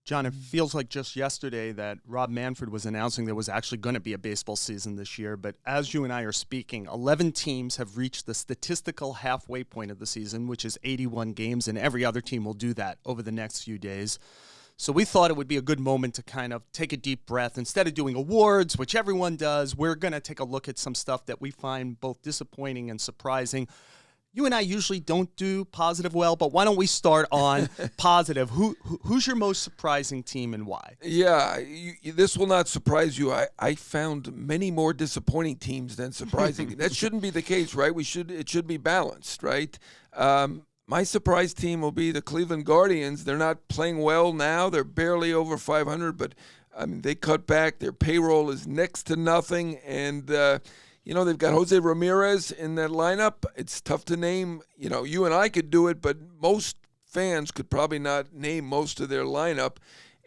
John, it feels like just yesterday that Rob Manfred was announcing there was actually going to be a baseball season this year. But as you and I are speaking, 11 teams have reached the statistical halfway point of the season, which is 81 games, and every other team will do that over the next few days. So we thought it would be a good moment to kind of take a deep breath. Instead of doing awards, which everyone does, we're going to take a look at some stuff that we find both disappointing and surprising. You and I usually don't do positive well, but why don't we start on positive? Who's your most surprising team and why? Yeah, this will not surprise you. I found many more disappointing teams than surprising. That shouldn't be the case, right? It should be balanced, right? My surprise team will be the Cleveland Guardians. They're not playing well now. They're barely over 500, but I mean they cut back. Their payroll is next to nothing, and they've got Jose Ramirez in that lineup. It's tough to name. You and I could do it, but most fans could probably not name most of their lineup.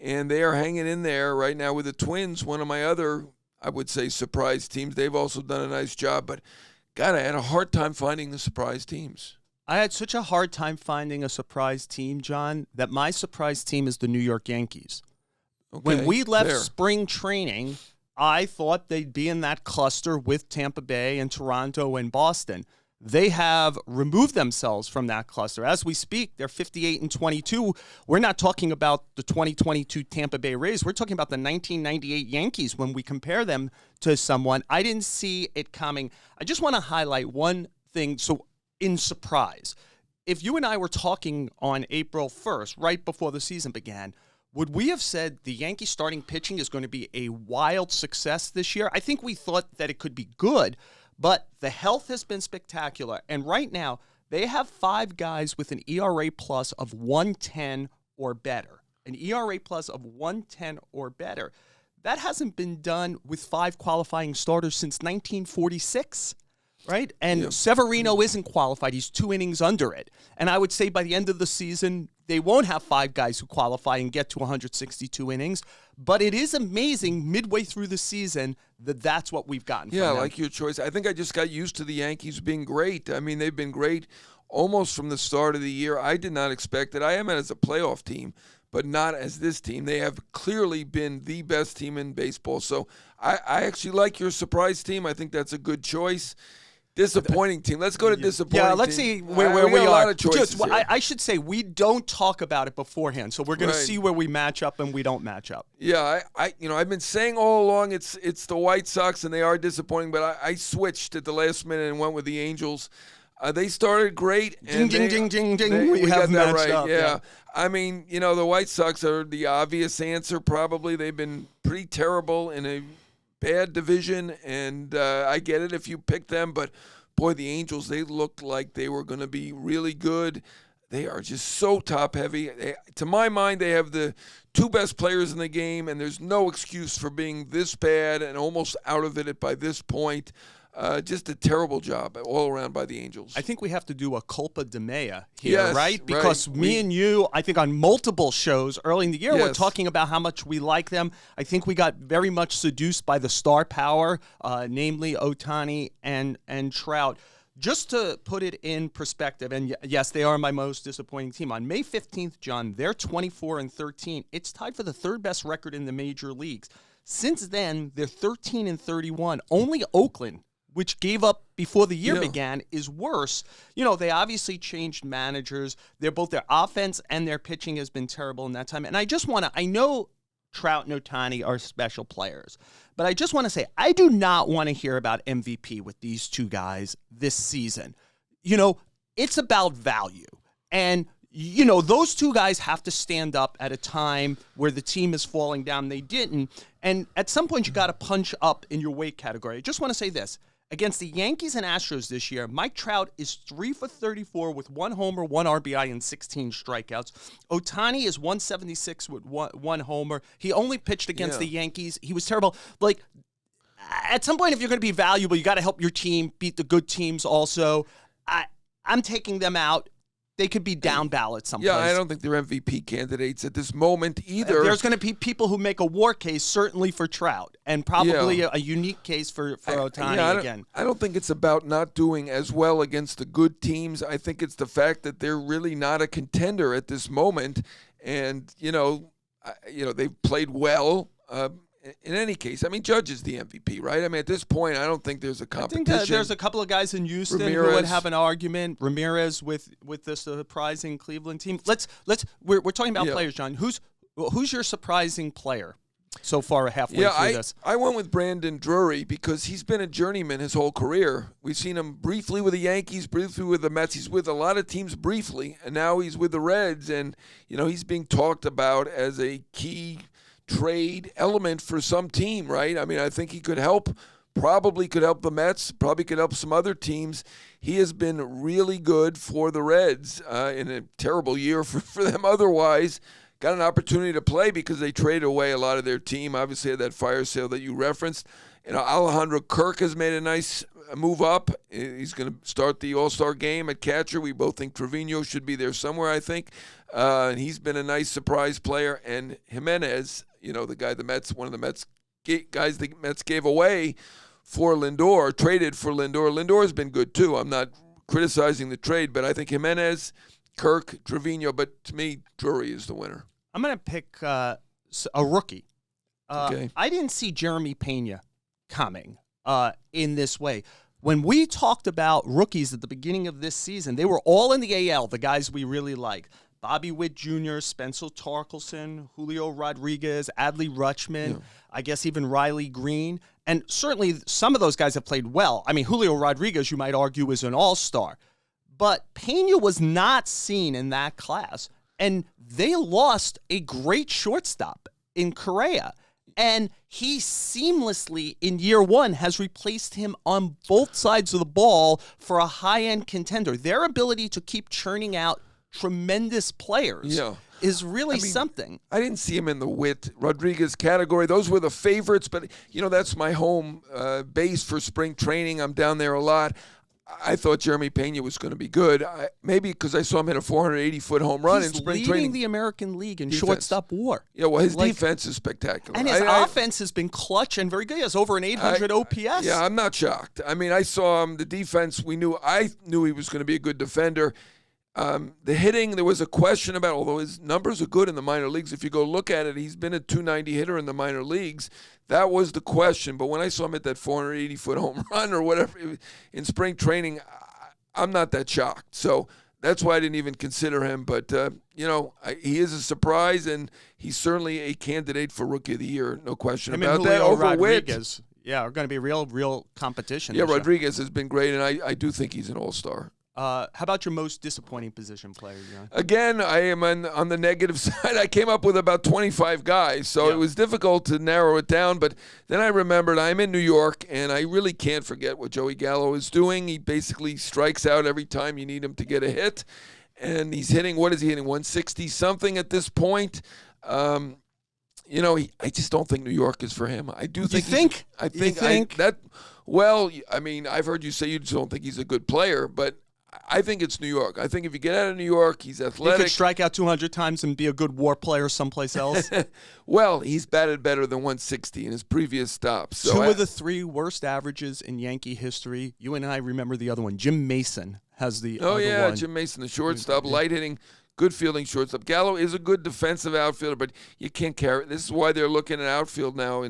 And they are hanging in there right now with the Twins, one of my other, I would say, surprise teams. They've also done a nice job. But, God, I had a hard time finding the surprise teams. I had such a hard time finding a surprise team, John, that my surprise team is the New York Yankees. Okay, when we left spring training, I thought they'd be in that cluster with Tampa Bay and Toronto and Boston. They have removed themselves from that cluster. As we speak, they're 58-22. We're not talking about the 2022 Tampa Bay Rays. We're talking about the 1998 Yankees when we compare them to someone. I didn't see it coming. I just want to highlight one thing. So in surprise, if you and I were talking on April 1st, right before the season began, would we have said the Yankees starting pitching is going to be a wild success this year? I think we thought that it could be good, but the health has been spectacular. And right now, they have 5 guys with an ERA plus of 110 or better. An ERA plus of 110 or better. That hasn't been done with 5 qualifying starters since 1946. Right? And Severino isn't qualified. He's 2 innings under it. And I would say by the end of the season, they won't have 5 guys who qualify and get to 162 innings. But it is amazing midway through the season that that's what we've gotten from them. Yeah, I like your choice. I think I just got used to the Yankees being great. I mean, they've been great almost from the start of the year. I did not expect it. I am as a playoff team, but not as this team. They have clearly been the best team in baseball. So I actually like your surprise team. I think that's a good choice. Disappointing team. Let's go to disappointing team. Yeah, let's see where we are. A lot of choices I should say we don't talk about it beforehand, so we're going to see where we match up and we don't match up. Yeah, I've been saying all along it's the White Sox and they are disappointing, but I switched at the last minute and went with the Angels. They started great. Ding, ding, ding, ding. We have got that matched right. up. Yeah. I mean, the White Sox are the obvious answer probably. They've been pretty terrible in a bad division, and I get it if you pick them, but boy, the Angels, they looked like they were going to be really good. They are just so top-heavy. To my mind, they have the 2 best players in the game, and there's no excuse for being this bad and almost out of it by this point. Just a terrible job all around by the Angels. I think we have to do a culpa de mea here, right? Because right. Me and you, I think on multiple shows early in the year, we're talking about how much we like them. I think we got very much seduced by the star power, namely Ohtani and Trout. Just to put it in perspective, and yes, they are my most disappointing team. On May 15th, John, they're 24-13. It's tied for the 3rd best record in the major leagues. Since then, they're 13-31. Only Oakland, which gave up before the year began, is worse. They obviously changed managers. Both their offense and their pitching has been terrible in that time. And I know Trout and Ohtani are special players, but I just want to say, I do not want to hear about MVP with these 2 guys this season. It's about value. And those 2 guys have to stand up at a time where the team is falling down. They didn't. And at some point, you got to punch up in your weight category. I just want to say this. Against the Yankees and Astros this year, Mike Trout is 3 for 34 with 1 homer, 1 RBI, and 16 strikeouts. Ohtani is 176 with 1 homer. He only pitched against the Yankees. He was terrible. At some point, if you're going to be valuable, you got to help your team beat the good teams also. I'm taking them out. They could be down ballot someplace. Yeah, I don't think they're MVP candidates at this moment either. There's going to be people who make a war case, certainly for Trout, and probably a unique case for Ohtani again. I don't think it's about not doing as well against the good teams. I think it's the fact that they're really not a contender at this moment. And, they've played well. In any case, I mean, Judge is the MVP, right? I mean, at this point, I don't think there's a competition. I think there's a couple of guys in Houston who would have an argument. Ramirez with the surprising Cleveland team. We're talking about players, John. Who's your surprising player so far halfway through this? I went with Brandon Drury because he's been a journeyman his whole career. We've seen him briefly with the Yankees, briefly with the Mets. He's with a lot of teams briefly, and now he's with the Reds. And, he's being talked about as a key trade element for some team, right? I mean, I think he could help, probably could help the Mets, probably could help some other teams. He has been really good for the Reds in a terrible year for them otherwise. Got an opportunity to play because they traded away a lot of their team. Obviously, had that fire sale that you referenced. Alejandro Kirk has made a nice move up. He's going to start the All-Star game at catcher. We both think Trevino should be there somewhere, I think. And he's been a nice surprise player. And Jimenez, the guy one of the Mets guys the Mets gave away for Lindor, traded for Lindor. Lindor's been good too. I'm not criticizing the trade, but I think Jimenez, Kirk, Trevino, but to me, Drury is the winner. I'm going to pick a rookie. Okay. I didn't see Jeremy Pena coming in this way. When we talked about rookies at the beginning of this season, they were all in the AL, the guys we really like. Bobby Witt Jr., Spencer Torkelson, Julio Rodriguez, Adley Rutschman, I guess even Riley Green. And certainly some of those guys have played well. I mean, Julio Rodriguez, you might argue, is an all-star. But Pena was not seen in that class. And they lost a great shortstop in Correa. And he seamlessly, in year one, has replaced him on both sides of the ball for a high-end contender. Their ability to keep churning out tremendous players is really something. I didn't see him in the Witt Rodriguez category. Those were the favorites, but, that's my home base for spring training. I'm down there a lot. I thought Jeremy Pena was going to be good. Maybe because I saw him hit a 480-foot home run in spring training. He's leading the American League in shortstop WAR. Yeah, well, his defense is spectacular. And his offense has been clutch and very good. He has over an 800 OPS. Yeah, I'm not shocked. I mean, I saw him. The defense, I knew he was going to be a good defender. The hitting, there was a question about, although his numbers are good in the minor leagues, if you go look at it, he's been a 290 hitter in the minor leagues. That was the question. But when I saw him hit that 480-foot home run or whatever in spring training, I'm not that shocked. So that's why I didn't even consider him. But, he is a surprise, and he's certainly a candidate for Rookie of the Year. No question about that. Over Witt. Yeah, are going to be real competition. Yeah, Rodriguez has been great, and I do think he's an all-star. How about your most disappointing position player, John? Again, I am on the negative side. I came up with about 25 guys, so it was difficult to narrow it down. But then I remembered I'm in New York, and I really can't forget what Joey Gallo is doing. He basically strikes out every time you need him to get a hit. And he's hitting, what is he hitting, 160-something at this point? I just don't think New York is for him. I do think. I think that. Well, I mean, I've heard you say you just don't think he's a good player, but I think it's New York. I think if you get out of New York, he's athletic. He could strike out 200 times and be a good WAR player someplace else. Well, he's batted better than 160 in his previous stops. So Two of the three worst averages in Yankee history. You and I remember the other one. Jim Mason has the other one. Jim Mason, the shortstop, light hitting, good fielding shortstop. Gallo is a good defensive outfielder, but you can't carry. This is why they're looking at outfield now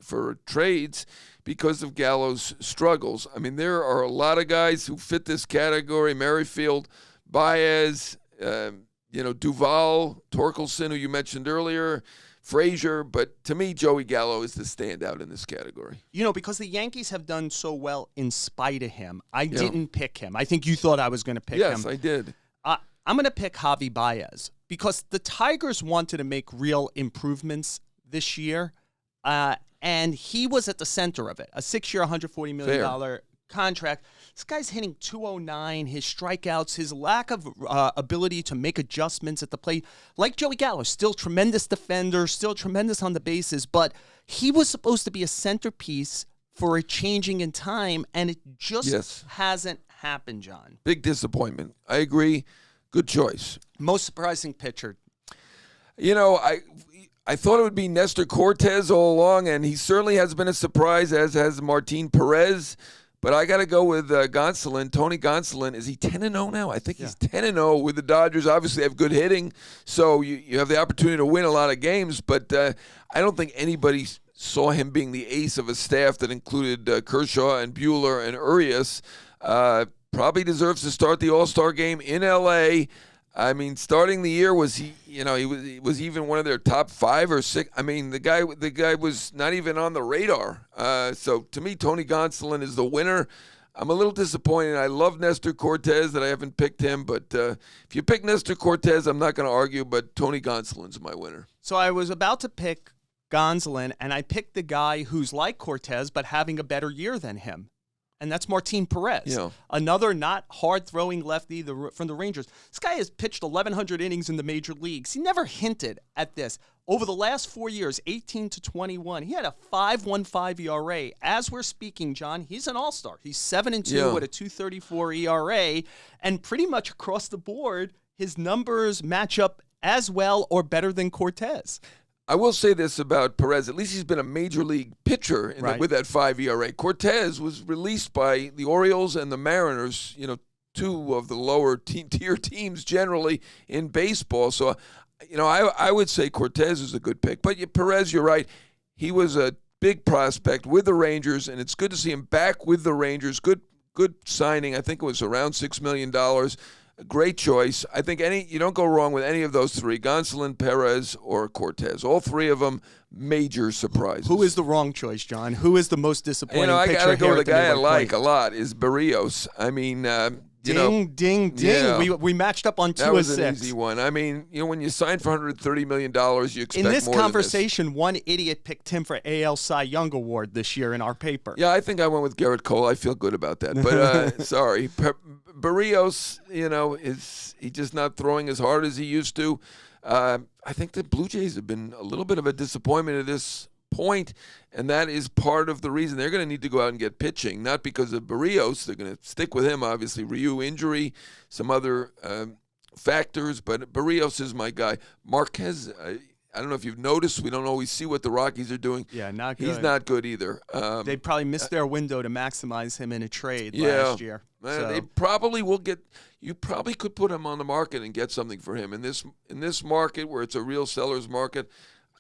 for trades, because of Gallo's struggles. I mean, there are a lot of guys who fit this category: Merrifield, Baez, Duvall, Torkelson, who you mentioned earlier, Frazier. But to me, Joey Gallo is the standout in this category. Because the Yankees have done so well in spite of him, I didn't pick him. I think you thought I was going to pick him. Yes, I did. I'm going to pick Javi Baez because the Tigers wanted to make real improvements this year. And he was at the center of it. A 6-year, $140 million contract. This guy's hitting 209. His strikeouts, his lack of ability to make adjustments at the plate. Like Joey Gallo, still tremendous defender, still tremendous on the bases. But he was supposed to be a centerpiece for a changing in time, and it just hasn't happened, John. Big disappointment. I agree. Good choice. Most surprising pitcher. I thought it would be Nestor Cortez all along, and he certainly has been a surprise, as has Martin Perez. But I got to go with Gonsolin. Tony Gonsolin, is he 10-0 now? I think he's 10-0 with the Dodgers. Obviously, they have good hitting, so you have the opportunity to win a lot of games. But I don't think anybody saw him being the ace of a staff that included Kershaw and Buehler and Urias. Probably deserves to start the All-Star game in L.A. I mean, starting the year he was even one of their top 5 or 6. I mean, the guy was not even on the radar. So to me, Tony Gonsolin is the winner. I'm a little disappointed. I love Nestor Cortez that I haven't picked him, but if you pick Nestor Cortez, I'm not going to argue. But Tony Gonsolin's my winner. So I was about to pick Gonsolin, and I picked the guy who's like Cortez but having a better year than him. And that's Martin Perez, another not hard-throwing lefty from the Rangers. This guy has pitched 1,100 innings in the major leagues. He never hinted at this. Over the last 4 years, 18 to 21, he had a 5.15 ERA. As we're speaking, John, he's an all-star. He's 7-2 with a 2.34 ERA. And pretty much across the board, his numbers match up as well or better than Cortez. I will say this about Perez. At least he's been a major league pitcher with that 5 ERA. Cortez was released by the Orioles and the Mariners, two of the lower tier teams generally in baseball. So, I would say Cortez is a good pick. But Perez, you're right. He was a big prospect with the Rangers, and it's good to see him back with the Rangers. Good signing. I think it was around $6 million. A great choice. I think you don't go wrong with any of those three, Gonsolin, Perez, or Cortez. All three of them, major surprises. Who is the wrong choice, John? Who is the most disappointing I pitcher got to go with a guy I like a lot is Barrios. I mean, ding. Yeah. We matched up on 2 that was 6. An easy one. I mean, when you sign for $130 million, you expect more. In this more conversation, one idiot picked him for AL Cy Young Award this year in our paper. Yeah, I think I went with Garrett Cole. I feel good about that. But sorry. Barrios, is he just not throwing as hard as he used to? I think the Blue Jays have been a little bit of a disappointment at this point, and that is part of the reason they're going to need to go out and get pitching, not because of Barrios. They're going to stick with him, obviously. Ryu injury, some other factors, but Barrios is my guy. Marquez, I don't know if you've noticed, we don't always see what the Rockies are doing. Yeah, not good. He's not good either. They probably missed their window to maximize him in a trade last year. They probably will get. You probably could put him on the market and get something for him in this market where it's a real seller's market.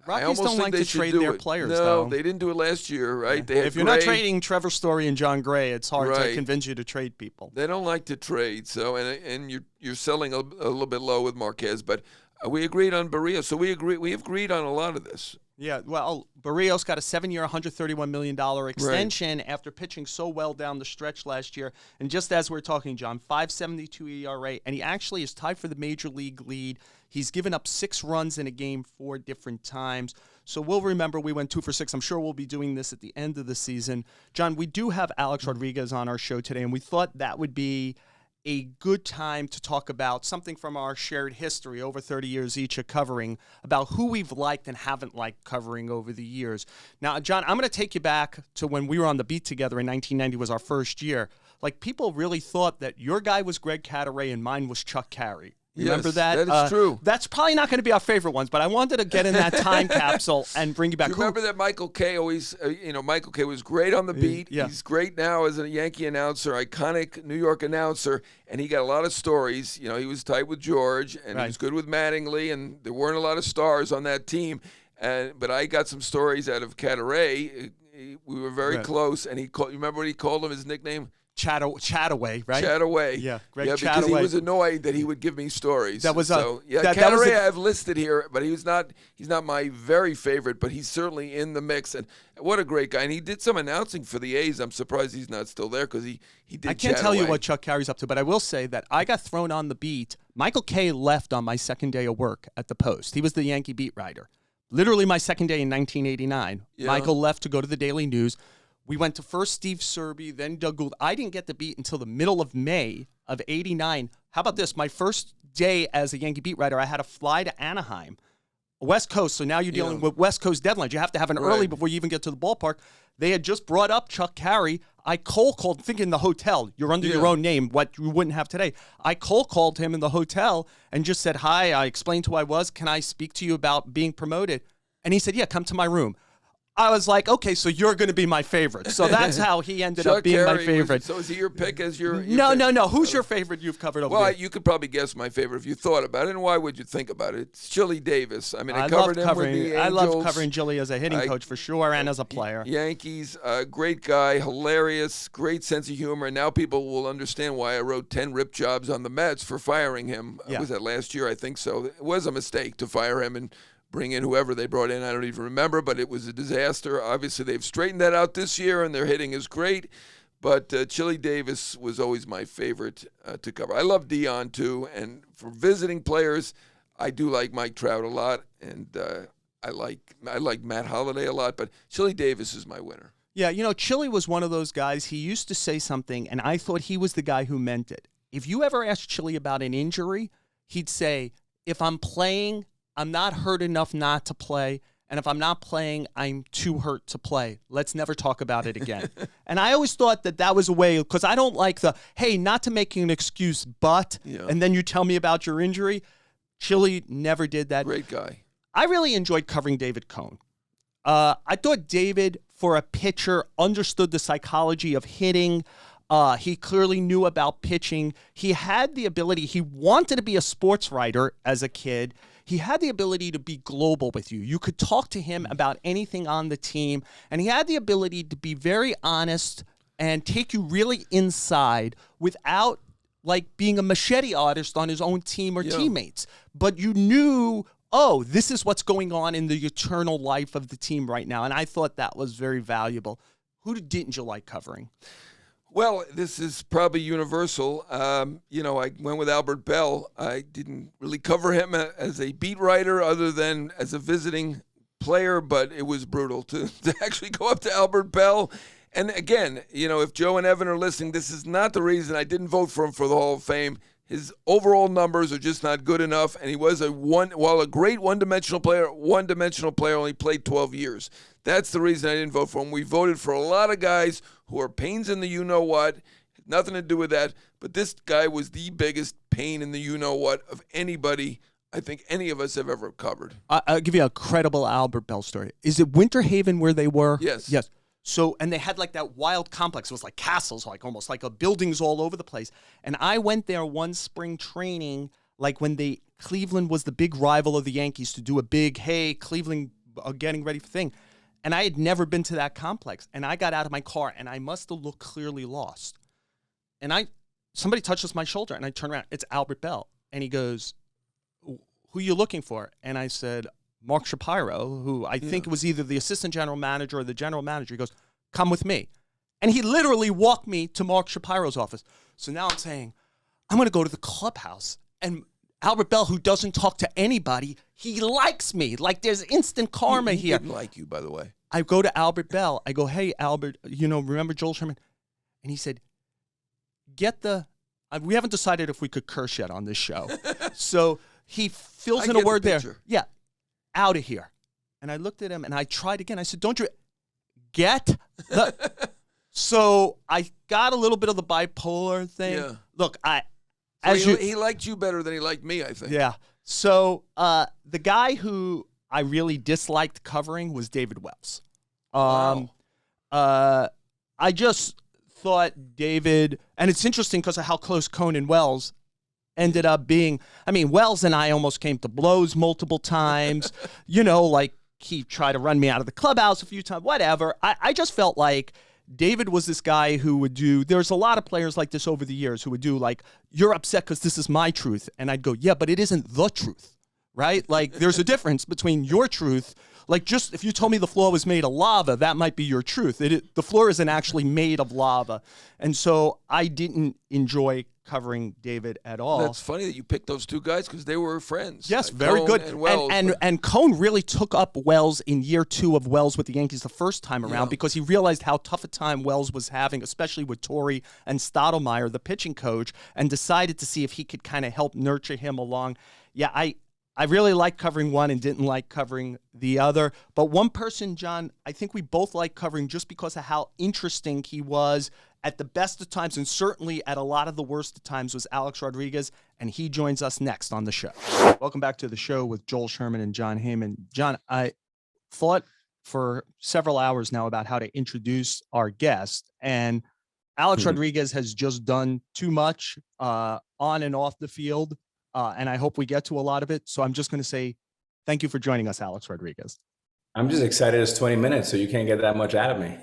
Rockies don't like to trade their players. No, they didn't do it last year, right? Yeah. If you're not trading Trevor Story and John Gray, it's hard to convince you to trade people. They don't like to trade, so and you're selling a little bit low with Marquez, but. We agreed on Barrios, so we agreed on a lot of this. Yeah, well, Barrios got a 7-year, $131 million extension after pitching so well down the stretch last year. And just as we're talking, John, 5.72 ERA, and he actually is tied for the major league lead. He's given up 6 runs in a game 4 different times. So we'll remember we went 2 for 6. I'm sure we'll be doing this at the end of the season. John, we do have Alex Rodriguez on our show today, and we thought that would be a good time to talk about something from our shared history, over 30 years each of covering, about who we've liked and haven't liked covering over the years. Now, John, I'm going to take you back to when we were on the beat together in 1990 was our first year. Like, people really thought that your guy was Greg Cadaret and mine was Chuck Carey. Remember that? That is true. That's probably not going to be our favorite ones, but I wanted to get in that time capsule and bring you back. Remember that Michael Kay always, Michael Kay was great on the beat. Yeah. He's great now as a Yankee announcer, iconic New York announcer, and he got a lot of stories. He was tight with George, and he was good with Mattingly, and there weren't a lot of stars on that team. But I got some stories out of Cadaret. We were very close, and you remember what he called him, his nickname? Chataway, right? Chataway. Yeah, Greg Chataway. Because he was annoyed that he would give me stories. That was Cadaret I've listed here, but he's not my very favorite, but he's certainly in the mix. And what a great guy. And he did some announcing for the A's. I'm surprised he's not still there because he did. I can't tell you what Chuck Carey's up to, but I will say that I got thrown on the beat. Michael Kay left on my second day of work at the Post. He was the Yankee beat writer. Literally my second day in 1989. Yeah. Michael left to go to the Daily News. We went to first Steve Serby, then Doug Gould. I didn't get the beat until the middle of May of 89. How about this? My first day as a Yankee beat writer, I had to fly to Anaheim, West Coast. So now you're dealing with West Coast deadlines. You have to have an early before you even get to the ballpark. They had just brought up Chuck Carey. I cold called, thinking the hotel. You're under your own name, what you wouldn't have today. I cold called him in the hotel and just said, hi, I explained who I was. Can I speak to you about being promoted? And he said, yeah, come to my room. I was like, okay, so you're going to be my favorite. So that's how he ended up being my favorite. So is he your pick as your No. favorite? Who's your favorite you've covered over Well, there? you could probably guess my favorite if you thought about it. And why would you think about it? It's Chili Davis. I mean, I covered him with the Angels. I love covering Chili as a hitting coach for sure and as a player. Yankees, great guy, hilarious, great sense of humor. And now people will understand why I wrote 10 rip jobs on the Mets for firing him. Yeah. Was that last year? I think so. It was a mistake to fire him and bring in whoever they brought in. I don't even remember, but it was a disaster. Obviously, they've straightened that out this year, and their hitting is great. But Chili Davis was always my favorite to cover. I love Dion, too. And for visiting players, I do like Mike Trout a lot, and I like Matt Holliday a lot. But Chili Davis is my winner. Yeah, Chili was one of those guys. He used to say something, and I thought he was the guy who meant it. If you ever asked Chili about an injury, he'd say, if I'm playing, I'm not hurt enough not to play, and if I'm not playing, I'm too hurt to play. Let's never talk about it again. And I always thought that was a way, because I don't like hey, not to make an excuse, but, and then you tell me about your injury. Chili never did that. Great guy. I really enjoyed covering David Cone. I thought David, for a pitcher, understood the psychology of hitting. He clearly knew about pitching. He had the ability. He wanted to be a sports writer as a kid. He had the ability to be global with you. You could talk to him about anything on the team, and he had the ability to be very honest and take you really inside without being a machete artist on his own team or teammates. But you knew, this is what's going on in the eternal life of the team right now, and I thought that was very valuable. Who didn't you like covering? Well, this is probably universal. I went with Albert Bell. I didn't really cover him as a beat writer other than as a visiting player, but it was brutal to actually go up to Albert Bell. And again, if Joe and Evan are listening, this is not the reason I didn't vote for him for the Hall of Fame. His overall numbers are just not good enough, and he was a great one-dimensional player, only played 12 years. That's the reason I didn't vote for him. We voted for a lot of guys who are pains in the you-know-what, nothing to do with that, but this guy was the biggest pain in the you-know-what of anybody I think any of us have ever covered. I'll give you a credible Albert Bell story. Is it Winter Haven where they were? Yes. Yes. So, and they had that wild complex. It was like castles, almost like buildings all over the place. And I went there one spring training, when Cleveland was the big rival of the Yankees, to do a big, hey, Cleveland are getting ready for thing. And I had never been to that complex. And I got out of my car, and I must have looked clearly lost. And somebody touches my shoulder, and I turn around. It's Albert Bell. And he goes, who are you looking for? And I said, Mark Shapiro, who I think was either the assistant general manager or the general manager. He goes, come with me. And he literally walked me to Mark Shapiro's office. So now I'm saying, I'm going to go to the clubhouse. And Albert Bell, who doesn't talk to anybody, he likes me. There's instant karma he here. He didn't like you, by the way. I go to Albert Bell. I go, hey, Albert, remember Joel Sherman? And he said, we haven't decided if we could curse yet on this show. So he fills in a word there. Yeah. Out of here. And I looked at him and I tried again. I said, don't you get the... So I got a little bit of the bipolar thing. Yeah. Look, he liked you better than he liked me, I think. Yeah. So the guy who I really disliked covering was David Wells. Wow. I just thought David, and it's interesting because of how close Cone and Wells ended up being. I mean, Wells and I almost came to blows multiple times. He tried to run me out of the clubhouse a few times, whatever. I just felt like David was this guy who would do, there's a lot of players like this over the years who would do you're upset because this is my truth. And I'd go, yeah, but it isn't the truth, right? There's a difference between your truth. Just if you told me the floor was made of lava, that might be your truth. The floor isn't actually made of lava. And so I didn't enjoy covering David at all. That's funny that you picked those two guys because they were friends. Yes, very Cone good. And Wells, and Cone really took up Wells in year 2 of Wells with the Yankees the first time around because he realized how tough a time Wells was having, especially with Torrey and Stottlemyre, the pitching coach, and decided to see if he could kind of help nurture him along. Yeah, I really liked covering one and didn't like covering the other. But one person, John, I think we both like covering just because of how interesting he was at the best of times and certainly at a lot of the worst of times was Alex Rodriguez, and he joins us next on the show. Welcome back to the show with Joel Sherman and John Heyman. John, I thought for several hours now about how to introduce our guest, and Alex Rodriguez has just done too much on and off the field, and I hope we get to a lot of it. So I'm just going to say thank you for joining us, Alex Rodriguez. I'm just excited it's 20 minutes, so you can't get that much out of me.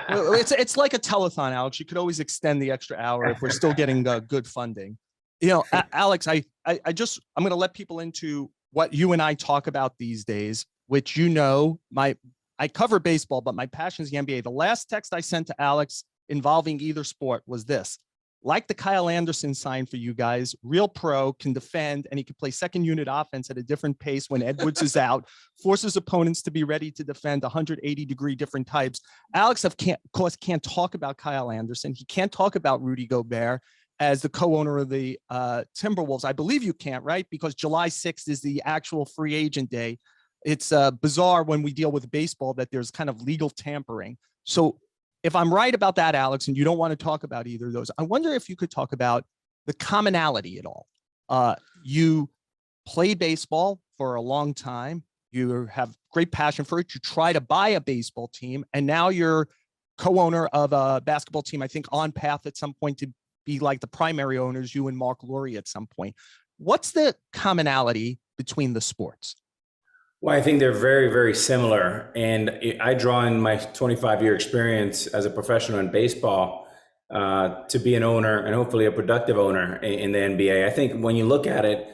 Well, it's like a telethon, Alex. You could always extend the extra hour if we're still getting good funding. You know, Alex, I'm going to let people into what you and I talk about these days, which, you know, I cover baseball, but my passion is the NBA. The last text I sent to Alex involving either sport was this: like the Kyle Anderson sign for you guys, real pro, can defend, and he can play second unit offense at a different pace when Edwards is out, forces opponents to be ready to defend 180-degree different types. Alex, of course, can't talk about Kyle Anderson. He can't talk about Rudy Gobert as the co-owner of the Timberwolves. I believe you can't, right? Because July 6th is the actual free agent day. It's bizarre when we deal with baseball that there's kind of legal tampering. So if I'm right about that, Alex, and you don't want to talk about either of those, I wonder if you could talk about the commonality at all. You play baseball for a long time. You have great passion for it. You try to buy a baseball team, and now you're co-owner of a basketball team, I think on path at some point to be like the primary owners, you and Mark Lurie at some point. What's the commonality between the sports? Well, I think they're very, very similar. And I draw in my 25-year experience as a professional in baseball to be an owner, and hopefully a productive owner in the NBA. I think when you look at it,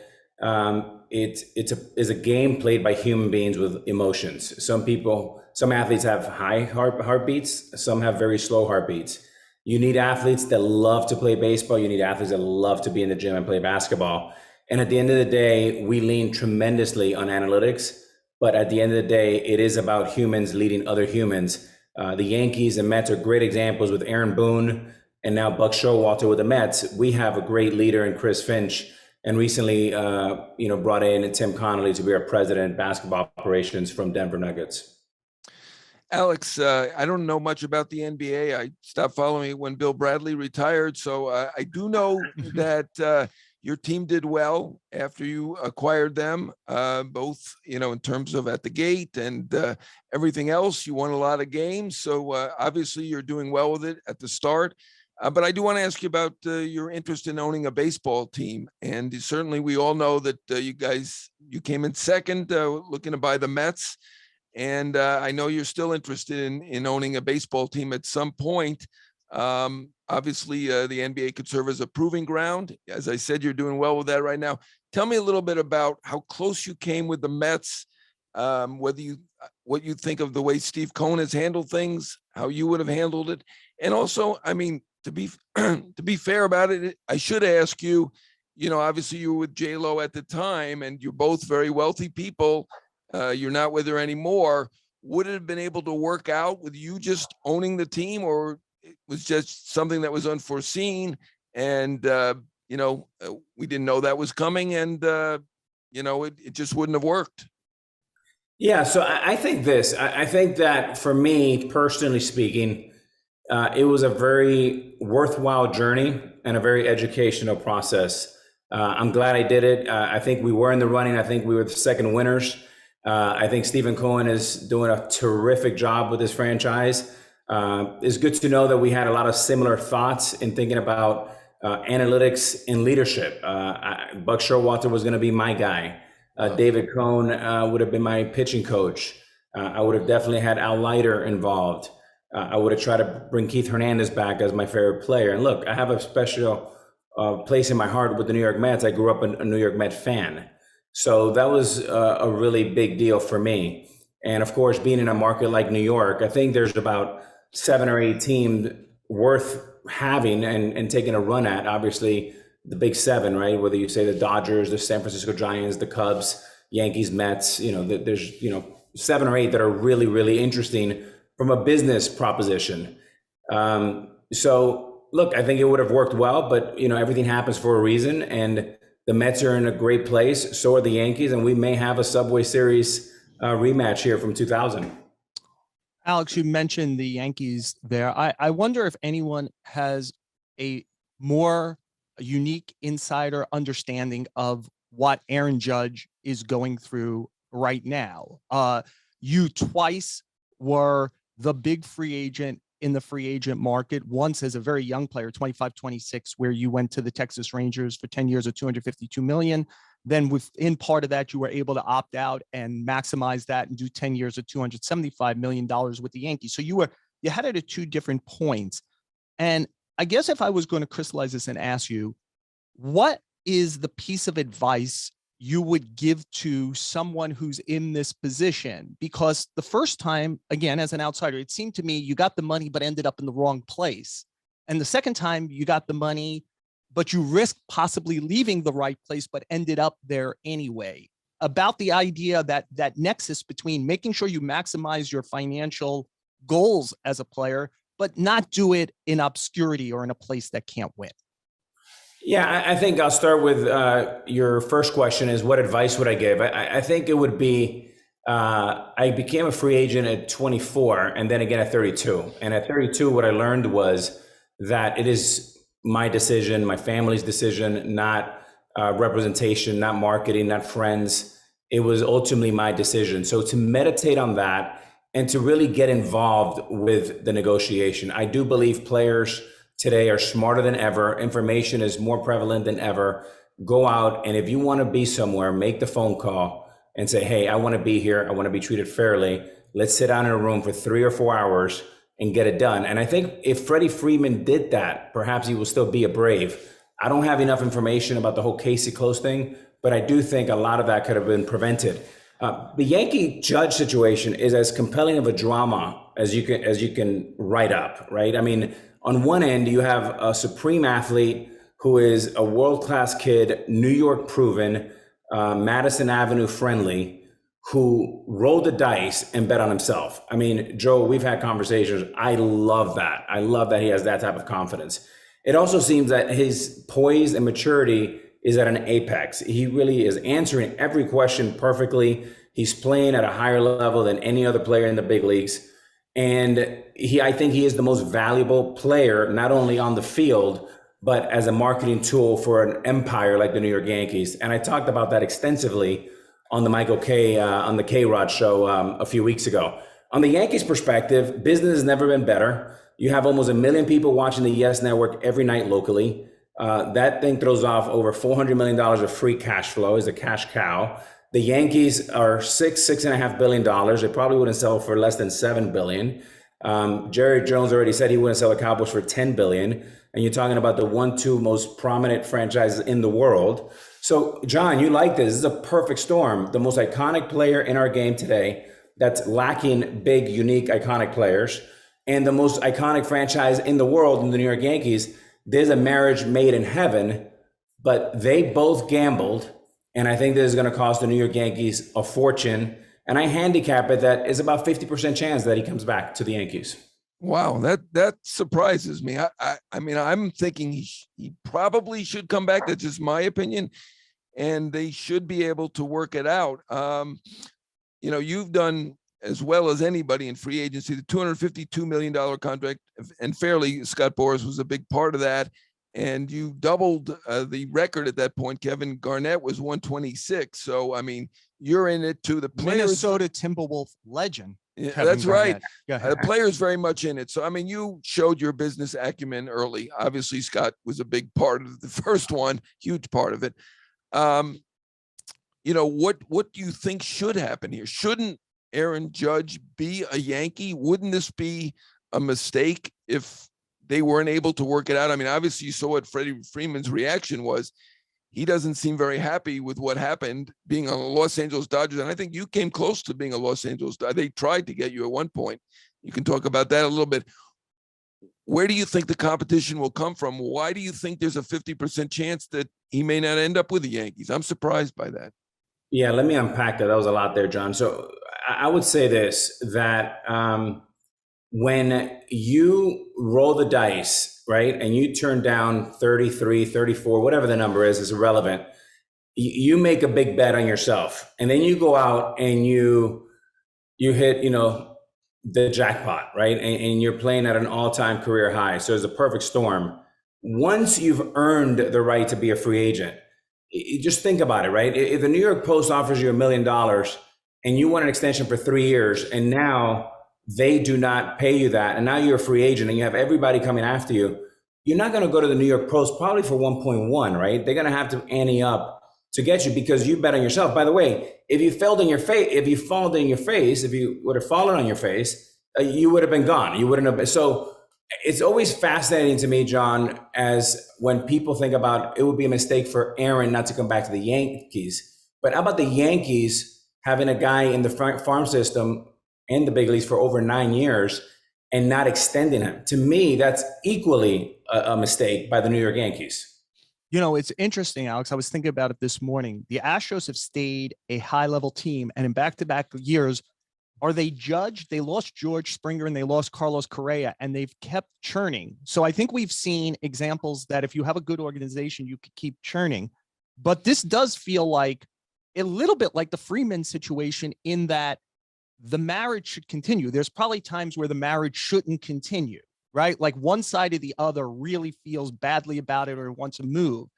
it's a game played by human beings with emotions. Some athletes have high heartbeats, some have very slow heartbeats. You need athletes that love to play baseball. You need athletes that love to be in the gym and play basketball. And at the end of the day, we lean tremendously on analytics. But at the end of the day, it is about humans leading other humans. The Yankees and Mets are great examples with Aaron Boone and now Buck Showalter with the Mets. We have a great leader in Chris Finch, and recently, brought in Tim Connolly to be our president of basketball operations from Denver Nuggets. Alex, I don't know much about the NBA. I stopped following it when Bill Bradley retired. So I do know that your team did well after you acquired them, both, in terms of at the gate and everything else. You won a lot of games. So obviously you're doing well with it at the start. But I do want to ask you about your interest in owning a baseball team. And certainly we all know that you came in second looking to buy the Mets. And I know you're still interested in owning a baseball team at some point. Obviously, the NBA could serve as a proving ground. As I said, you're doing well with that right now. Tell me a little bit about how close you came with the Mets, what you think of the way Steve Cohen has handled things, how you would have handled it. And also, I mean, to be fair about it, I should ask you, obviously you were with J-Lo at the time, and you're both very wealthy people. You're not with her anymore. Would it have been able to work out with you just owning the team, or it was just something that was unforeseen and, we didn't know that was coming and, it just wouldn't have worked? Yeah, so I think I think that for me, personally speaking, it was a very worthwhile journey and a very educational process. I'm glad I did it. I think we were in the running. I think we were the second winners. I think Stephen Cohen is doing a terrific job with this franchise. It's good to know that we had a lot of similar thoughts in thinking about analytics and leadership. Buck Showalter was going to be my guy. David Cohn would have been my pitching coach. I would have definitely had Al Leiter involved. I would have tried to bring Keith Hernandez back as my favorite player. And look, I have a special place in my heart with the New York Mets. I grew up a New York Met fan. So that was a really big deal for me. And of course, being in a market like New York, I think there's about 7 or 8 teams worth having and taking a run at. Obviously, the big 7, right? Whether you say the Dodgers, the San Francisco Giants, the Cubs, Yankees, Mets, there's, 7 or 8 that are really, really interesting from a business proposition. So look, I think it would have worked well, but everything happens for a reason, and the Mets are in a great place. So are the Yankees, and we may have a Subway Series rematch here from 2000. Alex, you mentioned the Yankees there. I wonder if anyone has a more unique insider understanding of what Aaron Judge is going through right now. You twice were the big free agent in the free agent market, once as a very young player, 25, 26, where you went to the Texas Rangers for 10 years at $252 million. Then within part of that, you were able to opt out and maximize that and do 10 years at $275 million with the Yankees. So you had it at two different points. And I guess if I was going to crystallize this and ask you, what is the piece of advice you would give to someone who's in this position? Because the first time, again, as an outsider, it seemed to me you got the money, but ended up in the wrong place. And the second time you got the money, but you risked possibly leaving the right place, but ended up there anyway. About the idea that nexus between making sure you maximize your financial goals as a player, but not do it in obscurity or in a place that can't win. Yeah, I think I'll start with your first question is what advice would I give? I think it would be, I became a free agent at 24 and then again at 32. And at 32, what I learned was that it is my decision, my family's decision, not representation, not marketing, not friends. It was ultimately my decision. So to meditate on that and to really get involved with the negotiation. I do believe players today are smarter than ever. Information is more prevalent than ever. Go out, and if you want to be somewhere, make the phone call and say, hey, I want to be here. I want to be treated fairly. Let's sit down in a room for 3 or 4 hours and get it done. And I think if Freddie Freeman did that, perhaps he will still be a Brave. I don't have enough information about the whole Casey Close thing, but I do think a lot of that could have been prevented. The Yankee Judge situation is as compelling of a drama as you can write up, right? I mean, on one end, you have a supreme athlete who is a world-class kid, New York proven, Madison Avenue friendly, who rolled the dice and bet on himself. I mean, Joe, we've had conversations. I love that. I love that he has that type of confidence. It also seems that his poise and maturity is at an apex. He really is answering every question perfectly. He's playing at a higher level than any other player in the big leagues. And I think he is the most valuable player, not only on the field, but as a marketing tool for an empire like the New York Yankees. And I talked about that extensively on the Michael K. On the K-Rod show a few weeks ago. On the Yankees' perspective, business has never been better. You have almost 1 million people watching the Yes Network every night locally. That thing throws off over $400 million of free cash flow, is a cash cow. The Yankees are $6.5 billion. They probably wouldn't sell for less than $7 billion. Jerry Jones already said he wouldn't sell the Cowboys for $10 billion. And you're talking about the 1-2 most prominent franchises in the world. So, John, you like this. This is a perfect storm. The most iconic player in our game today that's lacking big, unique, iconic players, and the most iconic franchise in the world in the New York Yankees. There's a marriage made in heaven, but they both gambled. And I think this is going to cost the New York Yankees a fortune. And I handicap it that it's about 50% chance that he comes back to the Yankees. Wow, that surprises me. I mean, I'm thinking he probably should come back. That's just my opinion. And they should be able to work it out. You've done as well as anybody in free agency, the $252 million contract, and fairly, Scott Boras was a big part of that. And you doubled the record at that point. Kevin Garnett was 126. So, I mean, you're in it too. The players, Minnesota Timberwolves legend. Yeah, that's Garnett. Right. The players very much in it. So, I mean, you showed your business acumen early. Obviously, Scott was a big part of the first one, huge part of it. What do you think should happen here? Shouldn't Aaron Judge be a Yankee? Wouldn't this be a mistake if they weren't able to work it out? I mean, obviously you saw what Freddie Freeman's reaction was. He doesn't seem very happy with what happened being on the Los Angeles Dodgers. And I think you came close to being a Los Angeles Dodger. They tried to get you at one point. You can talk about that a little bit. Where do you think the competition will come from? Why do you think there's a 50% chance that he may not end up with the Yankees? I'm surprised by that. Yeah, let me unpack that. That was a lot there, John. So I would say this, that when you roll the dice, right, and you turn down 33, 34, whatever the number is irrelevant. You make a big bet on yourself. And then you go out and you hit, the jackpot, right? And you're playing at an all-time career high. So it's a perfect storm. Once you've earned the right to be a free agent, just think about it, right? If the New York Post offers you $1 million, and you want an extension for 3 years, and now they do not pay you that, and now you're a free agent and you have everybody coming after you, you're not going to go to the New York Post probably for 1.1, right? They're going to have to ante up to get you because you bet on yourself. By the way, if you fell in your face, if you would have fallen on your face, you would have been gone. You wouldn't have been. So it's always fascinating to me, John, as when people think about it would be a mistake for Aaron not to come back to the Yankees. But how about the Yankees having a guy in the farm system in the big leagues for over 9 years and not extending him? To me, that's equally a mistake by the New York Yankees. You know, it's interesting, Alex. I was thinking about it this morning. The Astros have stayed a high-level team, and in back-to-back years, are they judged? They lost George Springer and they lost Carlos Correa, and they've kept churning. So I think we've seen examples that if you have a good organization, you could keep churning. But this does feel like a little bit like the Freeman situation in that the marriage should continue. There's probably times where the marriage shouldn't continue, right? Like one side or the other really feels badly about it or wants to move.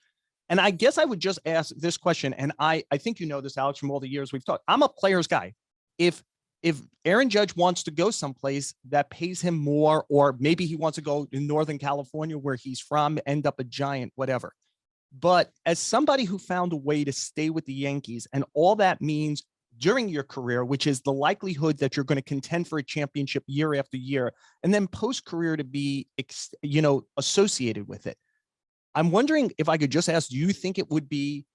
And I guess I would just ask this question. And I think you know this, Alex, from all the years we've talked. I'm a player's guy. If Aaron Judge wants to go someplace that pays him more, or maybe he wants to go in Northern California where he's from, end up a Giant, whatever. But as somebody who found a way to stay with the Yankees, and all that means during your career, which is the likelihood that you're going to contend for a championship year after year, and then post-career to be, associated with it. I'm wondering if I could just ask, do you think it would be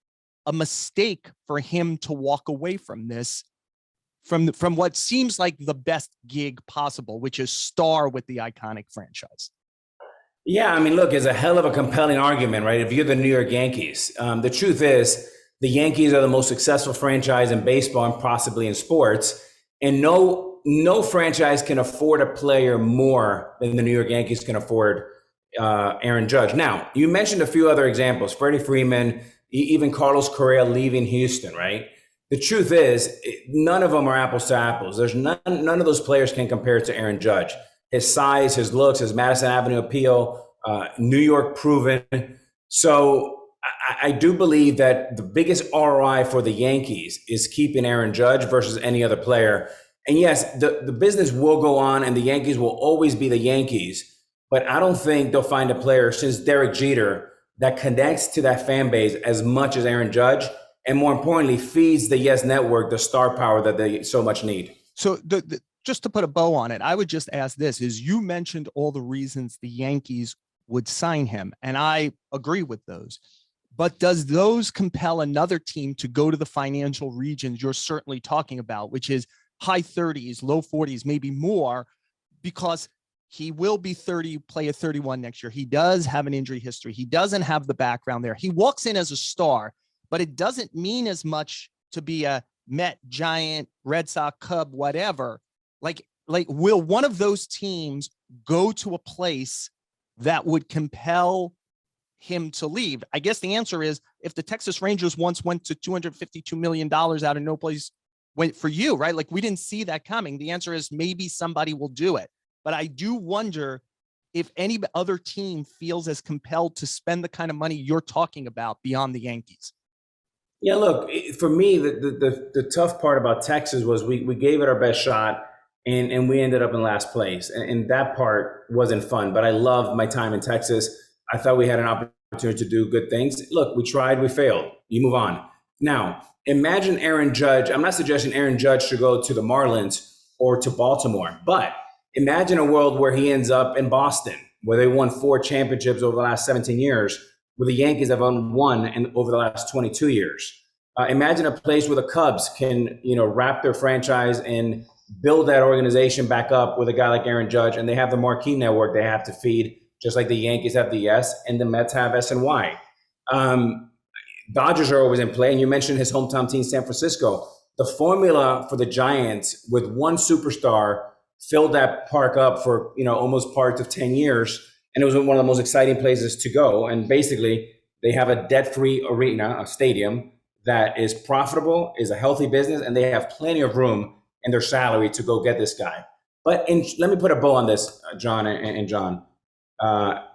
a mistake for him to walk away from this, from what seems like the best gig possible, which is star with the iconic franchise? Yeah, I mean, look, it's a hell of a compelling argument, right? If you're the New York Yankees, the truth is the Yankees are the most successful franchise in baseball and possibly in sports, and no franchise can afford a player more than the New York Yankees can afford Aaron Judge. Now, you mentioned a few other examples, Freddie Freeman, even Carlos Correa leaving Houston, right? The truth is, none of them are apples to apples. There's none of those players can compare to Aaron Judge. His size, his looks, his Madison Avenue appeal, New York proven. So I do believe that the biggest ROI for the Yankees is keeping Aaron Judge versus any other player. And yes, the business will go on and the Yankees will always be the Yankees. But I don't think they'll find a player since Derek Jeter that connects to that fan base as much as Aaron Judge. And more importantly, feeds the Yes Network the star power that they so much need. So just to put a bow on it, I would just ask this, is you mentioned all the reasons the Yankees would sign him, and I agree with those. But does those compel another team to go to the financial regions you're certainly talking about, which is high 30s, low 40s, maybe more, because he will be 30, play at 31 next year. He does have an injury history. He doesn't have the background there. He walks in as a star, but it doesn't mean as much to be a Met, Giant, Red Sox, Cub, whatever. Like, will one of those teams go to a place that would compel him to leave? I guess the answer is, if the Texas Rangers once went to $252 million out of no place, went for you, right? Like, we didn't see that coming. The answer is maybe somebody will do it. But I do wonder if any other team feels as compelled to spend the kind of money you're talking about beyond the Yankees. Yeah, look, for me, the tough part about Texas was we gave it our best shot and we ended up in last place. And that part wasn't fun, but I loved my time in Texas. I thought we had an opportunity to do good things. Look, we tried, we failed. You move on. Now, imagine Aaron Judge. I'm not suggesting Aaron Judge should go to the Marlins or to Baltimore, but imagine a world where he ends up in Boston, where they won 4 championships over the last 17 years, where the Yankees have won 1 over the last 22 years. Imagine a place where the Cubs can, wrap their franchise and build that organization back up with a guy like Aaron Judge, and they have the marquee network they have to feed, just like the Yankees have the S and the Mets have SNY. Dodgers are always in play, and you mentioned his hometown team, San Francisco. The formula for the Giants with one superstar filled that park up for almost part of 10 years, and it was one of the most exciting places to go. And basically, they have a debt-free arena, a stadium that is profitable, is a healthy business, and they have plenty of room in their salary to go get this guy. But let me put a bow on this, John and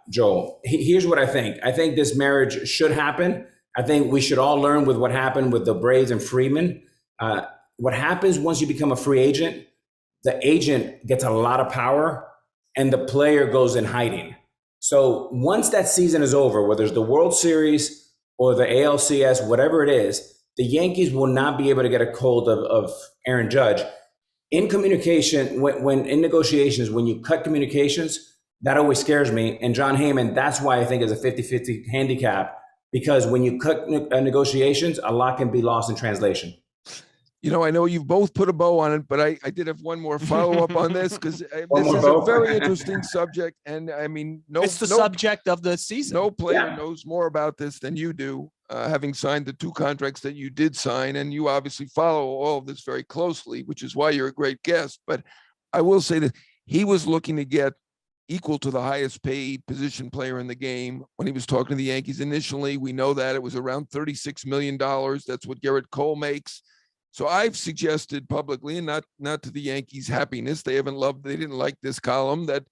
Joel. Here's what I think. I think this marriage should happen. I think we should all learn with what happened with the Braves and Freeman. what happens once you become a free agent, the agent gets a lot of power and the player goes in hiding. So once that season is over, whether it's the World Series or the ALCS, whatever it is, the Yankees will not be able to get a hold of Aaron Judge. In communication, when in negotiations, when you cut communications, that always scares me. And John Heyman, that's why I think it's a 50-50 handicap, because when you cut negotiations, a lot can be lost in translation. I know you've both put a bow on it, but I did have one more follow-up on this, because this is a very interesting subject. And I mean, it's the subject of the season. No player knows more about this than you do, having signed the 2 contracts that you did sign. And you obviously follow all of this very closely, which is why you're a great guest. But I will say that he was looking to get equal to the highest paid position player in the game when he was talking to the Yankees initially. We know that it was around $36 million. That's what Garrett Cole makes. So I've suggested publicly, and not to the Yankees' happiness, they didn't like this column, that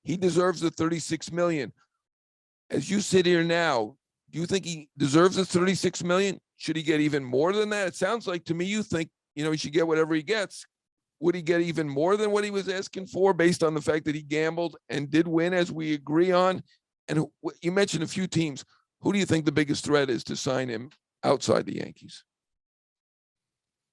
he deserves the $36 million. As you sit here now, do you think he deserves the $36 million? Should he get even more than that? It sounds like to me you think, he should get whatever he gets. Would he get even more than what he was asking for based on the fact that he gambled and did win, as we agree on? And you mentioned a few teams. Who do you think the biggest threat is to sign him outside the Yankees?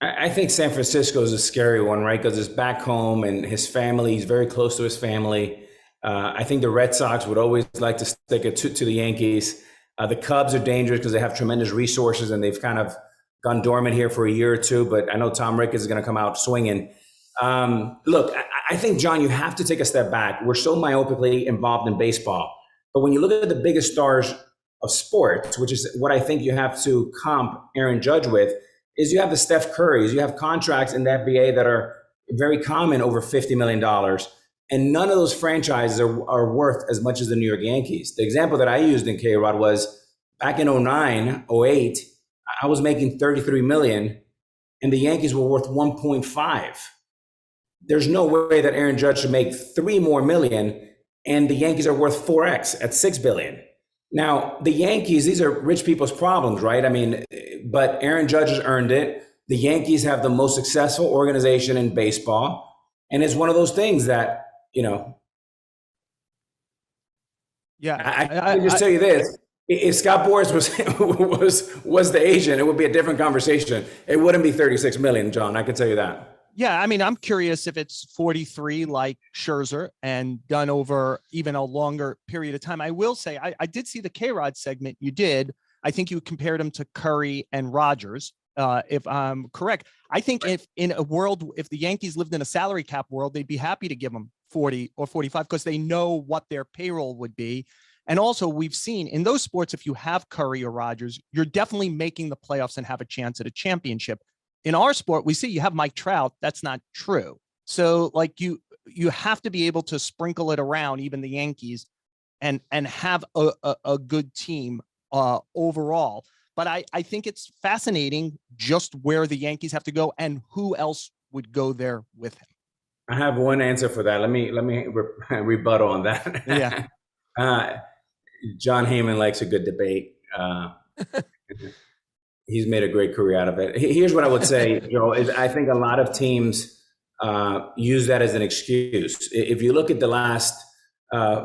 I think San Francisco is a scary one, right? Because it's back home and his family, he's very close to his family. I think the Red Sox would always like to stick it to the Yankees. The Cubs are dangerous because they have tremendous resources and they've kind of gone dormant here for a year or two, but I know Tom Ricketts is going to come out swinging. Look, I think, John, you have to take a step back. We're so myopically involved in baseball. But when you look at the biggest stars of sports, which is what I think you have to comp Aaron Judge with, is you have the Steph Currys, you have contracts in the NBA that are very common over $50 million. And none of those franchises are worth as much as the New York Yankees. The example that I used in K-Rod was back in 09, 08, I was making $33 million and the Yankees were worth 1.5. There's no way that Aaron Judge should make $3 more million and the Yankees are worth 4x at $6 billion. Now, the Yankees, these are rich people's problems, right? I mean, but Aaron Judge has earned it. The Yankees have the most successful organization in baseball. And it's one of those things that, Yeah. I can just tell you this. If Scott Boras was the agent, it would be a different conversation. It wouldn't be $36 million, John. I can tell you that. Yeah, I mean, I'm curious if it's 43 like Scherzer and done over even a longer period of time. I will say I did see the K-Rod segment you did. I think you compared him to Curry and Rodgers, if I'm correct. I think if the Yankees lived in a salary cap world, they'd be happy to give him 40 or 45 because they know what their payroll would be. And also, we've seen in those sports, if you have Curry or Rodgers, you're definitely making the playoffs and have a chance at a championship. In our sport, we see you have Mike Trout. That's not true. So like you have to be able to sprinkle it around, even the Yankees, and have a good team overall. But I think it's fascinating just where the Yankees have to go and who else would go there with him. I have one answer for that. Let me rebuttal on that. Yeah. John Heyman likes a good debate. He's made a great career out of it. Here's what I would say, Joe, is I think a lot of teams use that as an excuse. If you look at the last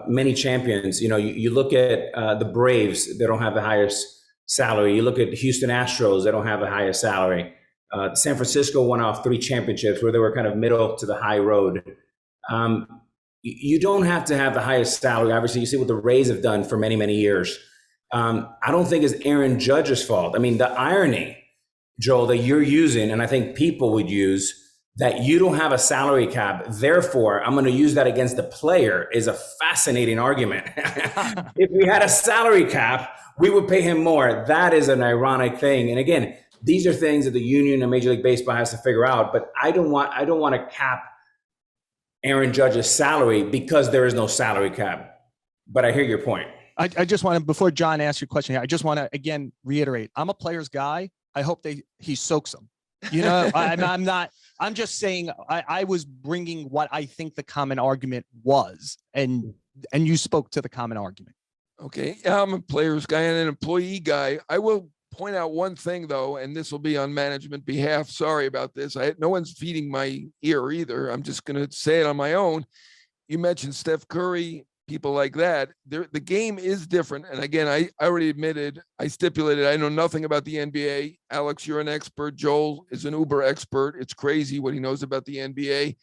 many champions, you look at the Braves, they don't have the highest salary. You look at Houston Astros, they don't have the highest salary. San Francisco won off 3 championships where they were kind of middle to the high road. You don't have to have the highest salary. Obviously, you see what the Rays have done for many, many years. I don't think it's Aaron Judge's fault. I mean, the irony, Joel, that you're using, and I think people would use, that you don't have a salary cap, therefore I'm going to use that against the player, is a fascinating argument. If we had a salary cap, we would pay him more. That is an ironic thing. And again, these are things that the union and Major League Baseball has to figure out. But I don't want to cap Aaron Judge's salary because there is no salary cap. But I hear your point. I just want to, before John asks your question here, I just want to again reiterate, I'm a player's guy. I hope he soaks them. I'm just saying I was bringing what I think the common argument was, and you spoke to the common argument. Okay. I'm a player's guy and an employee guy. I will point out one thing, though, and this will be on management behalf. Sorry about this. No one's feeding my ear either. I'm just going to say it on my own. You mentioned Steph Curry, people like that. The game is different. And again, I already admitted, I stipulated, I know nothing about the NBA. Alex, you're an expert. Joel is an uber expert. It's crazy what he knows about the NBA.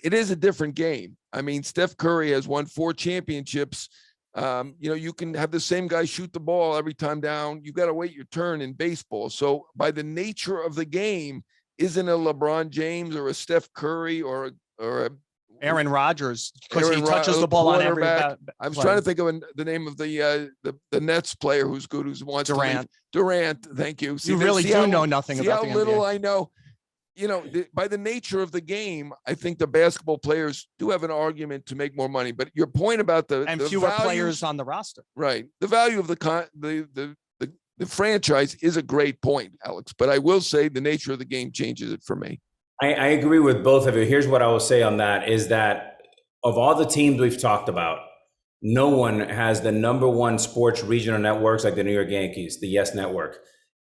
It is a different game. I mean, Steph Curry has won 4 championships. You can have the same guy shoot the ball every time down. You've got to wait your turn in baseball. So by the nature of the game, isn't a LeBron James or a Steph Curry or a Aaron Rodgers, because he touches the ball on every I was trying to think of the name of the Nets player who's good, who wants Durant. Durant, thank you. You really do know nothing about the NBA. See how little I know. By the nature of the game, I think the basketball players do have an argument to make more money. But your point about the fewer values, players on the roster, right? The value of the franchise is a great point, Alex. But I will say the nature of the game changes it for me. I agree with both of you. Here's what I will say on that is that of all the teams we've talked about, no one has the number one sports regional networks like the New York Yankees, the Yes Network.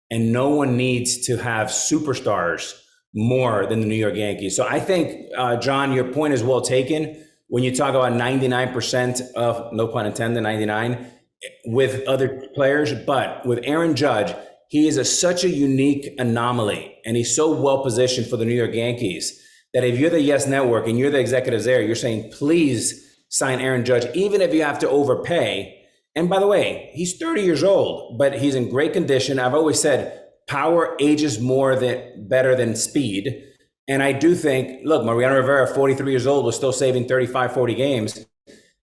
And no one needs to have superstars more than the New York Yankees. So I think, John, your point is well taken when you talk about 99% of, no pun intended, 99 with other players. But with Aaron Judge, he is such a unique anomaly, and he's so well positioned for the New York Yankees that if you're the Yes Network and you're the executives there, you're saying, please sign Aaron Judge, even if you have to overpay. And by the way, he's 30 years old, but he's in great condition. I've always said power ages better than speed. And I do think, look, Mariano Rivera, 43 years old, was still saving 35, 40 games.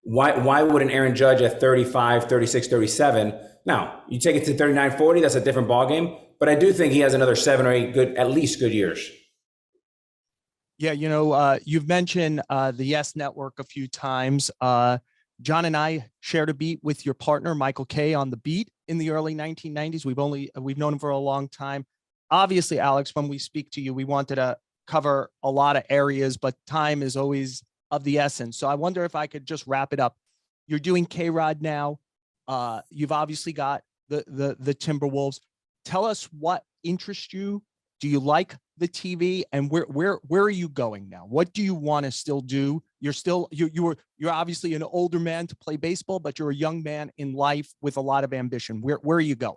Why would an Aaron Judge at 35, 36, 37? Now, you take it to 39, 40, that's a different ballgame. But I do think he has another 7 or 8 at least good years. Yeah, you've mentioned the Yes Network a few times. John and I shared a beat with your partner, Michael Kay, on the beat in the early 1990s. We've known him for a long time. Obviously, Alex, when we speak to you, we wanted to cover a lot of areas, but time is always of the essence. So I wonder if I could just wrap it up. You're doing K-Rod now. You've obviously got the Timberwolves. Tell us what interests you. Do you like the TV, and where are you going now? What do you want to still do? You're obviously an older man to play baseball, but you're a young man in life with a lot of ambition. Where are you going?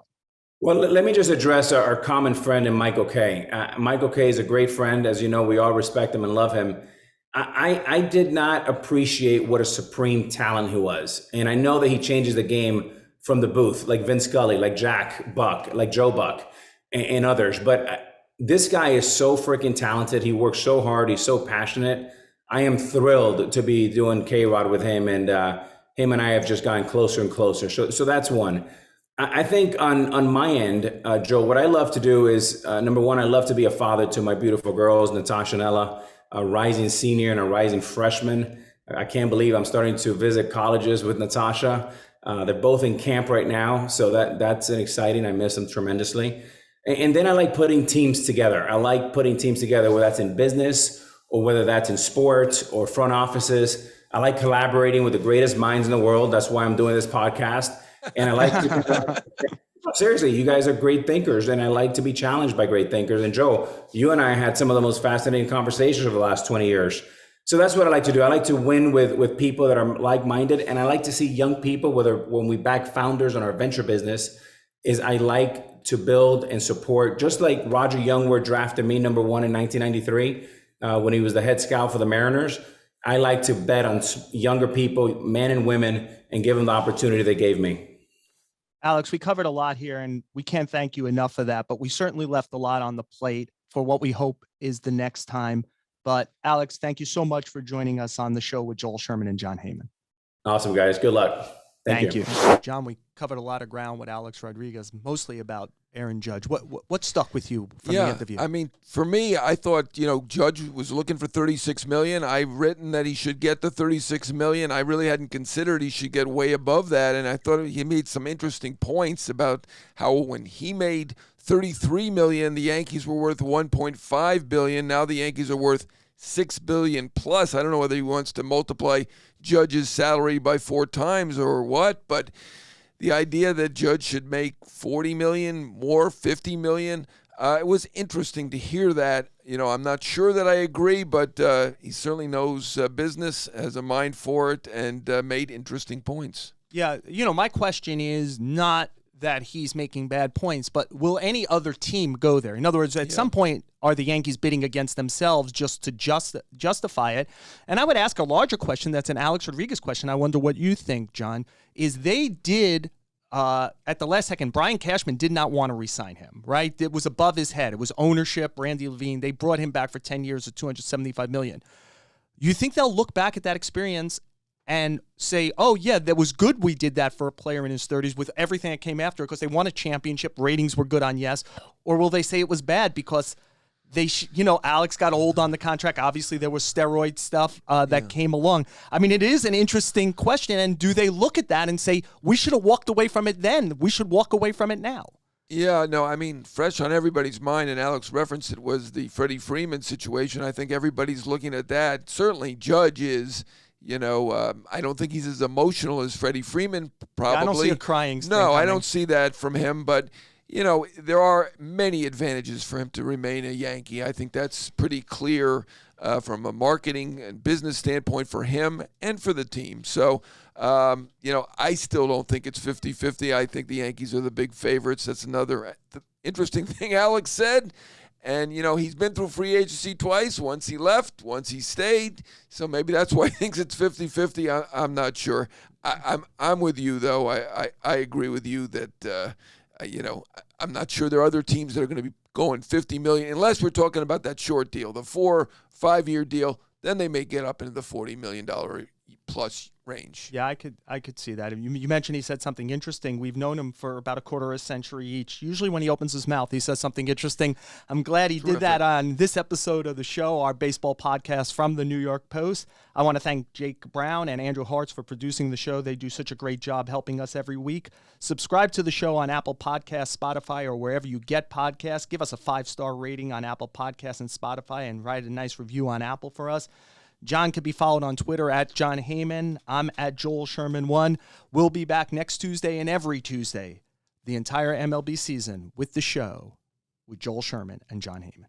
Well, let me just address our common friend in Michael Kay. Michael Kay is a great friend. As you know, we all respect him and love him. I did not appreciate what a supreme talent he was. And I know that he changes the game from the booth, like Vince Scully, like Jack Buck, like Joe Buck, and others. But this guy is so freaking talented. He works so hard. He's so passionate. I am thrilled to be doing K-Rod with him. And him and I have just gotten closer and closer. So that's one. I think on my end, Joe, what I love to do is, number one, I love to be a father to my beautiful girls, Natasha and Ella, a rising senior and a rising freshman. I can't believe I'm starting to visit colleges with Natasha. They're both in camp right now, so that's exciting. I miss them tremendously. And then I like putting teams together. I like putting teams together, whether that's in business or whether that's in sports or front offices. I like collaborating with the greatest minds in the world. That's why I'm doing this podcast. And I like to seriously, you guys are great thinkers, and I like to be challenged by great thinkers. And Joe, you and I had some of the most fascinating conversations over the last 20 years. So that's what I like to do. I like to win with people that are like-minded, and I like to see young people, when we back founders on our venture business, is I like to build and support, just like Roger Youngworth drafted me number 1 in 1993 when he was the head scout for the Mariners. I like to bet on younger people, men and women, and give them the opportunity they gave me. Alex, we covered a lot here, and we can't thank you enough for that, but we certainly left a lot on the plate for what we hope is the next time. But Alex, thank you so much for joining us on the show with Joel Sherman and John Heyman. Awesome, guys. Good luck. Thank you. John, we covered a lot of ground with Alex Rodriguez, mostly about Aaron Judge. What stuck with you from the interview? I mean, for me, I thought, Judge was looking for $36 million. I've written that he should get the $36 million. I really hadn't considered he should get way above that. And I thought he made some interesting points about how when he made $33 million, the Yankees were worth $1.5 billion. Now the Yankees are worth $6 billion plus. I don't know whether he wants to multiply Judge's salary by 4 times or what, but the idea that Judge should make $40 million more, $50 million. It was interesting to hear that. I'm not sure that I agree, but he certainly knows business, has a mind for it, and made interesting points. Yeah, my question is not that he's making bad points, but will any other team go there? In other words, at some point, are the Yankees bidding against themselves just to justify it? And I would ask a larger question that's an Alex Rodriguez question. I wonder what you think, John, is they did, at the last second, Brian Cashman did not want to re-sign him, right? It was above his head. It was ownership, Randy Levine. They brought him back for 10 years at $275 million. You think they'll look back at that experience and say, oh, yeah, that was good we did that for a player in his 30s with everything that came after because they won a championship, ratings were good on yes? Or will they say it was bad because Alex got old on the contract. Obviously, there was steroid stuff that came along. I mean, it is an interesting question. And do they look at that and say, we should have walked away from it then? We should walk away from it now. Yeah, no, I mean, fresh on everybody's mind, and Alex referenced it, was the Freddie Freeman situation. I think everybody's looking at that. Certainly, Judge is. I don't think he's as emotional as Freddie Freeman, probably. I don't see a crying thing No, coming. I don't see that from him. But, there are many advantages for him to remain a Yankee. I think that's pretty clear from a marketing and business standpoint for him and for the team. So, I still don't think it's 50-50. I think the Yankees are the big favorites. That's another interesting thing Alex said. And, he's been through free agency twice. Once he left, once he stayed. So maybe that's why he thinks it's 50-50. I'm not sure. I'm with you, though. I agree with you that, I'm not sure there are other teams that are going to be going $50 million, unless we're talking about that short deal, the 4-5-year deal. Then they may get up into the $40 million plus range. Yeah, I could see that. You mentioned he said something interesting. We've known him for about a quarter of a century each. Usually when he opens his mouth, he says something interesting. I'm glad he did that on this episode of the show, our baseball podcast from the New York Post. I want to thank Jake Brown and Andrew Hartz for producing the show. They do such a great job helping us every week. Subscribe to the show on Apple Podcasts, Spotify, or wherever you get podcasts. Give us a 5-star rating on Apple Podcasts and Spotify, and write a nice review on Apple for us. John can be followed on Twitter at John Heyman. I'm at Joel Sherman1. We'll be back next Tuesday and every Tuesday, the entire MLB season, with the show with Joel Sherman and John Heyman.